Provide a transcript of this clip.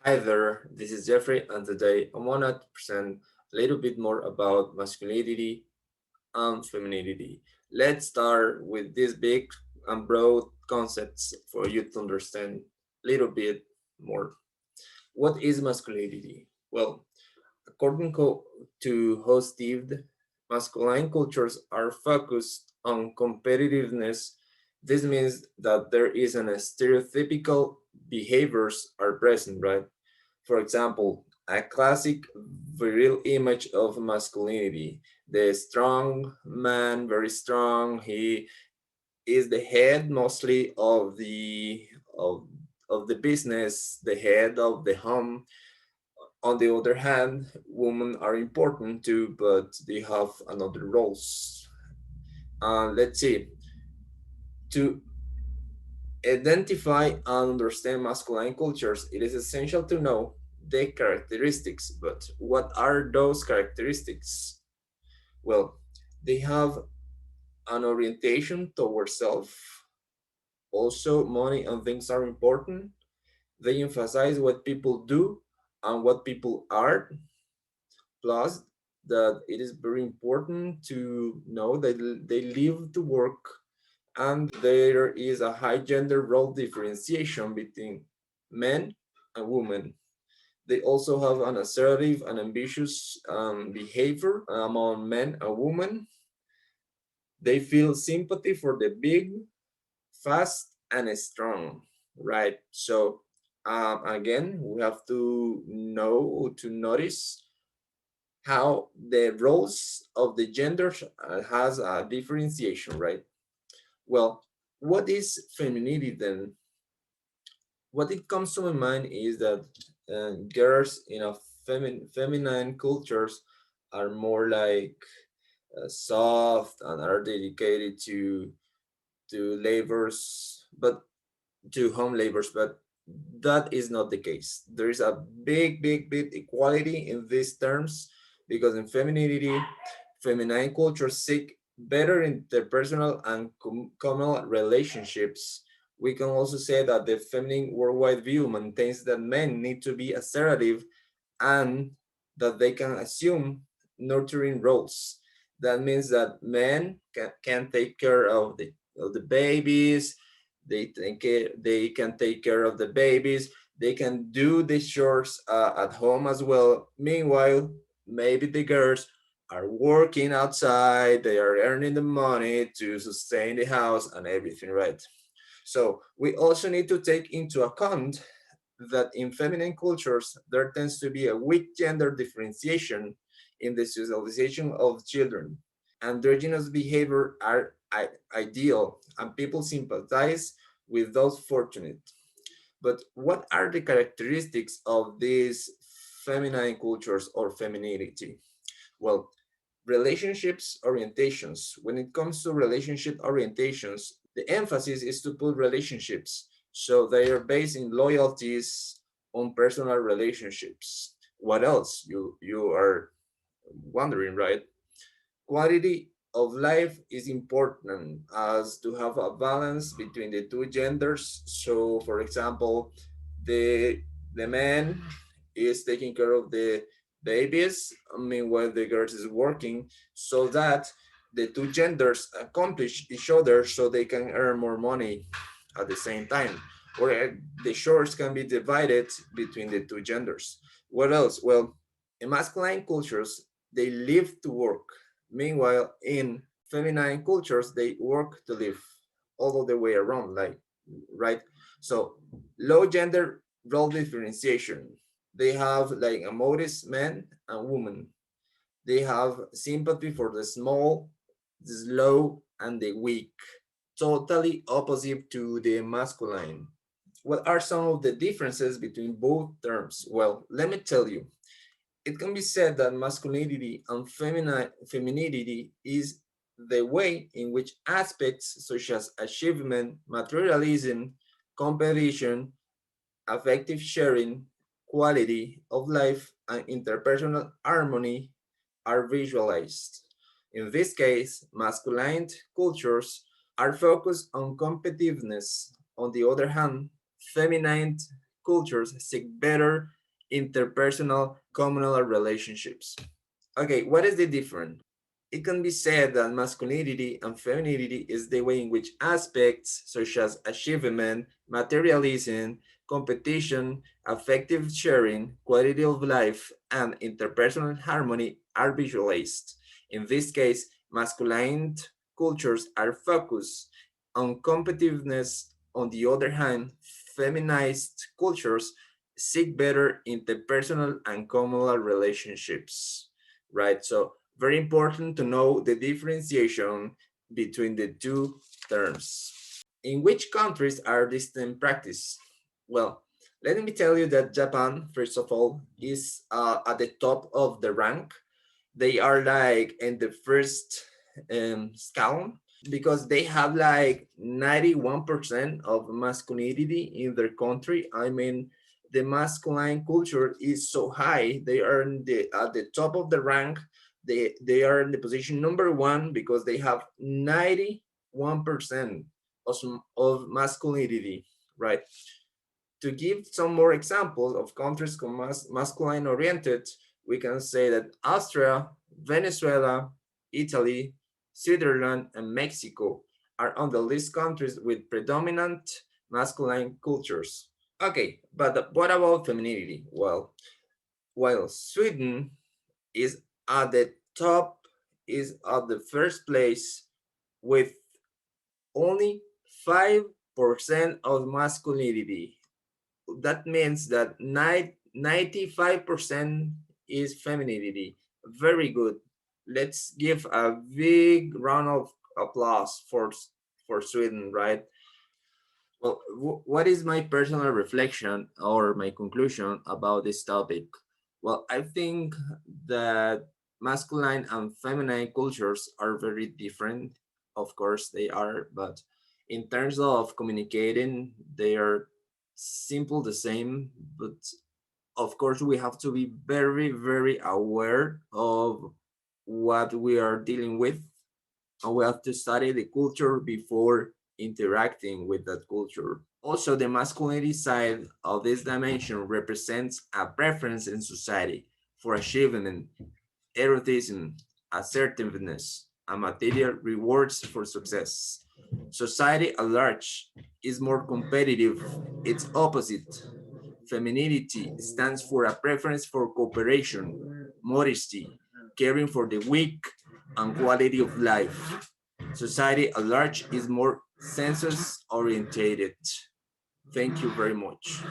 Hi there, this is Jeffrey, and today I want to present a little bit more about masculinity and femininity. Let's start with these big and broad concepts for you to understand a little bit more. What is masculinity? Well, according to Hofstede, masculine cultures are focused on competitiveness. This means that there is an stereotypical behaviors are present, right? For example, a classic viril image of masculinity. The strong man, very strong. He is the head mostly of of the business, the head of the home. On the other hand, women are important too, but they have another roles. Let's see. To identify and understand masculine cultures, it is essential to know the characteristics. But what are those characteristics? Well, they have an orientation towards self. Also, money and things are important. They emphasize what people do and what people are. Plus, that it is very important to know that they live to work, and there is a high gender role differentiation between men and women. They also have an assertive and ambitious behavior among men and women. They feel sympathy for the big, fast, and strong, right? So, again, we have to know to notice how the roles of the genders has a differentiation, right? Well, what is femininity then? What it comes to my mind is that girls in a feminine cultures are more like soft and are dedicated to labors, but to home labors, but that is not the case. There is a big equality in these terms because in femininity, feminine cultures seek better interpersonal and communal relationships. We can also say that the feminine worldwide view maintains that men need to be assertive and that they can assume nurturing roles. That means that men can take care of the babies, they can take care of the babies, they can do the chores at home as well. Meanwhile, maybe the girls are working outside, they are earning the money to sustain the house and everything, right? So we also need to take into account that in feminine cultures, there tends to be a weak gender differentiation in the socialization of children. Androgynous behavior are ideal, and people sympathize with those fortunate. But what are the characteristics of these feminine cultures or femininity? Well, relationships orientations. When it comes to relationship orientations, the emphasis is to put relationships. So they are based in loyalties on personal relationships. What else? You are wondering, right? Quality of life is important as to have a balance between the two genders. So, for example, the the man is taking care of the babies, meanwhile the girls is working, so that the two genders accomplish each other, so they can earn more money at the same time. Or the chores can be divided between the two genders. What else? Well, in masculine cultures, they live to work. Meanwhile, in feminine cultures, they work to live all the way around, like, right? So, low gender role differentiation. They have like a modest man and woman. They have sympathy for the small, the slow, and the weak. Totally opposite to the masculine. What are some of the differences between both terms? Well, let me tell you. It can be said that masculinity and femininity is the way in which aspects such as achievement, materialism, competition, affective sharing, quality of life, and interpersonal harmony are visualized. In this case, masculine cultures are focused on competitiveness. On the other hand, feminine cultures seek better interpersonal communal relationships. Okay, what is the difference? It can be said that masculinity and femininity is the way in which aspects such as achievement, materialism, competition, affective sharing, quality of life, and interpersonal harmony are visualized. In this case, masculine cultures are focused on competitiveness. On the other hand, feminized cultures seek better interpersonal and communal relationships, right? So very important to know the differentiation between the two terms. In which countries are these things practiced? Well, let me tell you that Japan, first of all, is at the top of the rank. They are like in the first scale because they have like 91% of masculinity in their country. I mean, the masculine culture is so high. They are at the top of the rank. They are in the position number one because they have 91% of masculinity, right? To give some more examples of countries masculine oriented, we can say that Austria, Venezuela, Italy, Switzerland, and Mexico are on the list countries with predominant masculine cultures. Okay, but what about femininity? Well, while Sweden is at the top, is at the first place with only 5% of masculinity. That means that 95% is femininity. Very good. Let's give a big round of applause for Sweden, right? Well, what is my personal reflection or my conclusion about this topic? Well, I think that masculine and feminine cultures are very different. Of course, they are, but in terms of communicating, they are simple the same. But of course, we have to be very, very aware of what we are dealing with, and we have to study the culture before interacting with that culture. Also, the masculinity side of this dimension represents a preference in society for achievement, erotism, assertiveness, and material rewards for success. Society at large is more competitive, its opposite. Femininity stands for a preference for cooperation, modesty, caring for the weak, and quality of life. Society at large is more census orientated. Thank you very much.